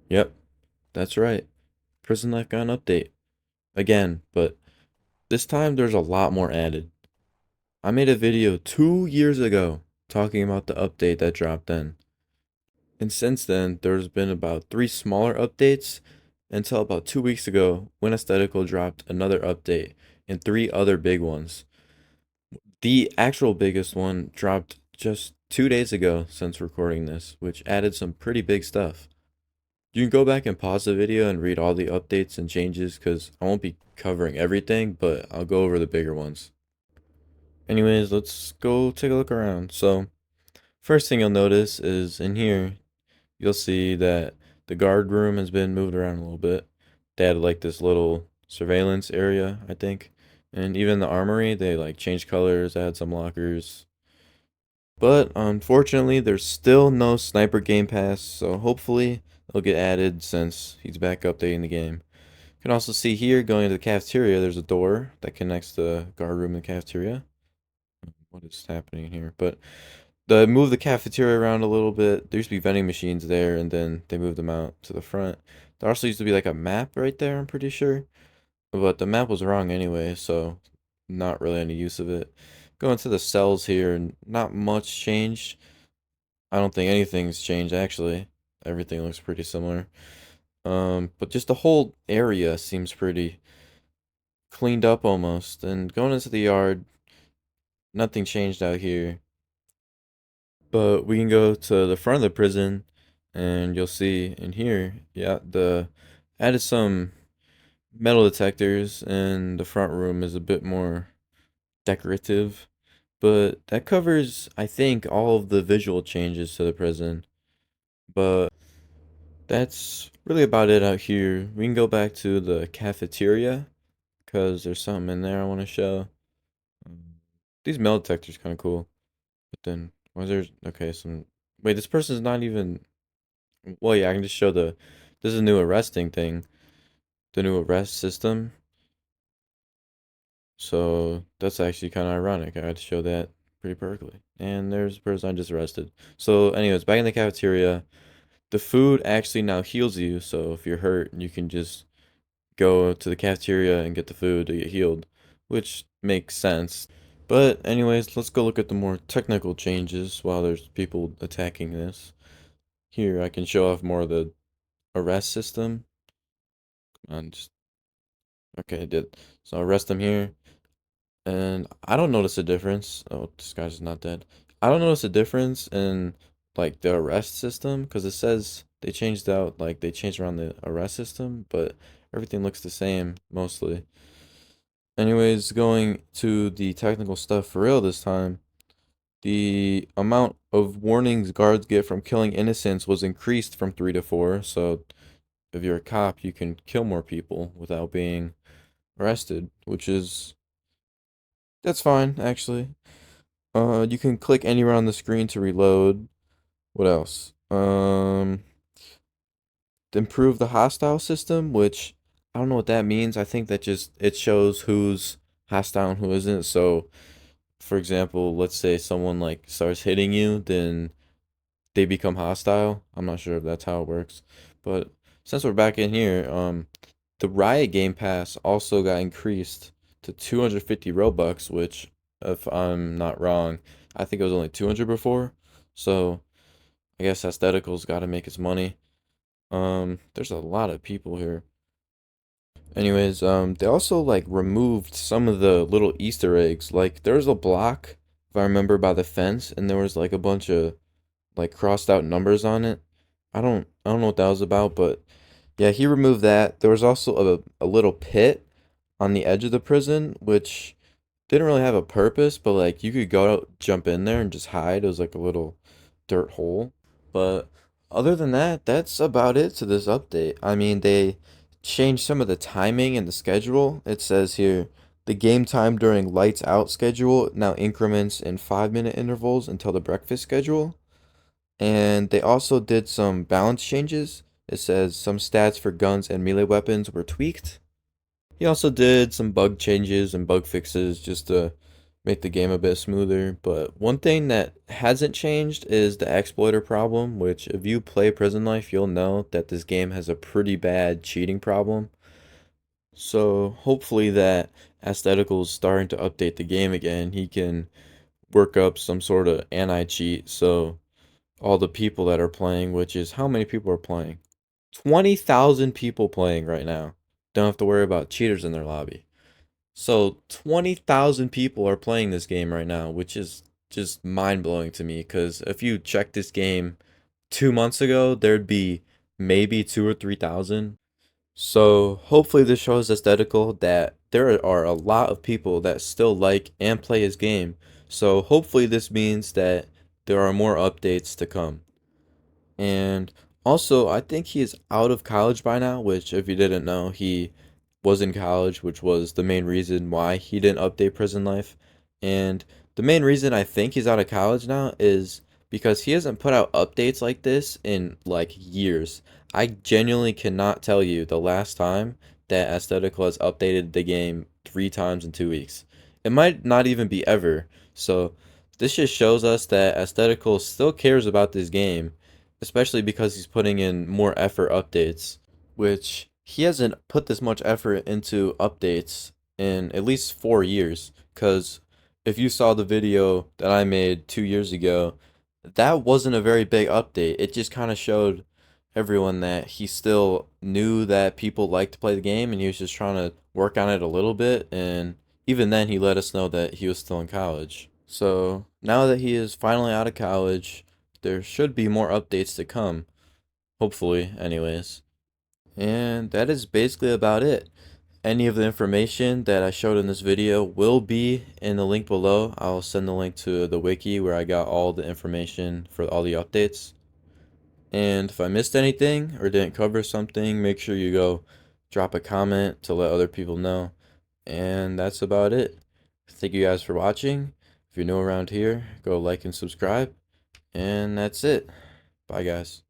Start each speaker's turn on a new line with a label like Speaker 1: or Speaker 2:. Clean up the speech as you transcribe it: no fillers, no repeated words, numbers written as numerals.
Speaker 1: Yep, that's right. Prison Life got an update. Again, but this time there's a lot more added. I made a video 2 years ago talking about the update that dropped then. And since then, there's been about three smaller updates until about 2 weeks ago when Aesthetical dropped another update and three other big ones. The actual biggest one dropped just 2 days ago since recording this, which added some pretty big stuff. You can go back and pause the video and read all the updates and changes because I won't be covering everything, but I'll go over the bigger ones. Anyways, let's go take a look around. So, first thing you'll notice is in here, you'll see that the guard room has been moved around a little bit. They had like this little surveillance area, I think. And even the armory, they like changed colors, add some lockers. But unfortunately, there's still no sniper game pass, so hopefully it'll get added since he's back updating the game. You can also see here going to the cafeteria, there's a door that connects the guard room and the cafeteria. What is happening here? But they moved the cafeteria around a little bit. There used to be vending machines there, and then they moved them out to the front. There also used to be like a map right there, I'm pretty sure. But the map was wrong anyway, so not really any use of it. Going to the cells here, not much changed. I don't think anything's changed actually. Everything looks pretty similar. But just the whole area seems pretty cleaned up almost. And going into the yard, nothing changed out here. But we can go to the front of the prison and you'll see in here, yeah, the added some metal detectors and the front room is a bit more decorative. But that covers, I think, all of the visual changes to the prison. But that's really about it out here. We can go back to the cafeteria because there's something in there I want to show. These metal detectors kind of cool. But then, was there, okay, some, wait, this person's not even, well, yeah, I can just show this is a new arresting thing, the new arrest system. So that's actually kind of ironic. I had to show that pretty perfectly. And there's the person I just arrested. So anyways, back in the cafeteria, the food actually now heals you. So if you're hurt, you can just go to the cafeteria and get the food to get healed, which makes sense. But anyways, let's go look at the more technical changes while there's people attacking this. Here, I can show off more of the arrest system. And just, okay, I did. So arrest them here. And I don't notice a difference. Oh, this guy's not dead. I don't notice a difference in like the arrest system because it says they changed around the arrest system, but everything looks the same mostly. Anyways, going to the technical stuff for real this time, the amount of warnings guards get from killing innocents was increased from 3 to 4. So if you're a cop, you can kill more people without being arrested, which is that's fine actually. You can click anywhere on the screen to reload. What else? Improve the hostile system, which I don't know what that means. I think that just it shows who's hostile and who isn't. So, for example, let's say someone like starts hitting you, then they become hostile. I'm not sure if that's how it works, but since we're back in here, the Riot Game Pass also got increased to 250 Robux, which, if I'm not wrong, I think it was only 200 before. So I guess Aesthetical's got to make its money. There's a lot of people here. Anyways, they also like removed some of the little Easter eggs. Like there's a block, if I remember, by the fence, and there was like a bunch of like crossed out numbers on it. I don't know what that was about, but yeah, he removed that. There was also a little pit on the edge of the prison, which didn't really have a purpose, but like you could go out, jump in there and just hide. It was like a little dirt hole. But other than that, that's about it to this update. I mean, they changed some of the timing and the schedule. It says here the game time during lights out schedule now increments in 5 minute intervals until the breakfast schedule. And they also did some balance changes. It says some stats for guns and melee weapons were tweaked. He also did some bug changes and bug fixes just to make the game a bit smoother. But one thing that hasn't changed is the exploiter problem, which if you play Prison Life, you'll know that this game has a pretty bad cheating problem. So hopefully that Aesthetical is starting to update the game again. He can work up some sort of anti-cheat so all the people that are playing, which is how many people are playing? 20,000 people playing right now. Don't have to worry about cheaters in their lobby. So 20,000 people are playing this game right now, which is just mind-blowing to me because if you check this game 2 months ago, there'd be maybe 2 or 3,000. So hopefully this shows aesthetical that there are a lot of people that still like and play his game. So hopefully this means that there are more updates to come. And also, I think he is out of college by now, which, if you didn't know, he was in college, which was the main reason why he didn't update Prison Life. And the main reason I think he's out of college now is because he hasn't put out updates like this in like years. I genuinely cannot tell you the last time that Aesthetical has updated the game 3 times in 2 weeks. It might not even be ever. So this just shows us that Aesthetical still cares about this game, especially because he's putting in more effort updates, which he hasn't put this much effort into updates in at least 4 years. Because if you saw the video that I made 2 years ago, that wasn't a very big update. It just kind of showed everyone that he still knew that people liked to play the game and he was just trying to work on it a little bit. And even then, he let us know that he was still in college. So now that he is finally out of college, there should be more updates to come. Hopefully, anyways. And that is basically about it. Any of the information that I showed in this video will be in the link below. I'll send the link to the wiki where I got all the information for all the updates. And if I missed anything or didn't cover something, make sure you go drop a comment to let other people know. And that's about it. Thank you guys for watching. If you're new around here, go like and subscribe. And that's it. Bye, guys.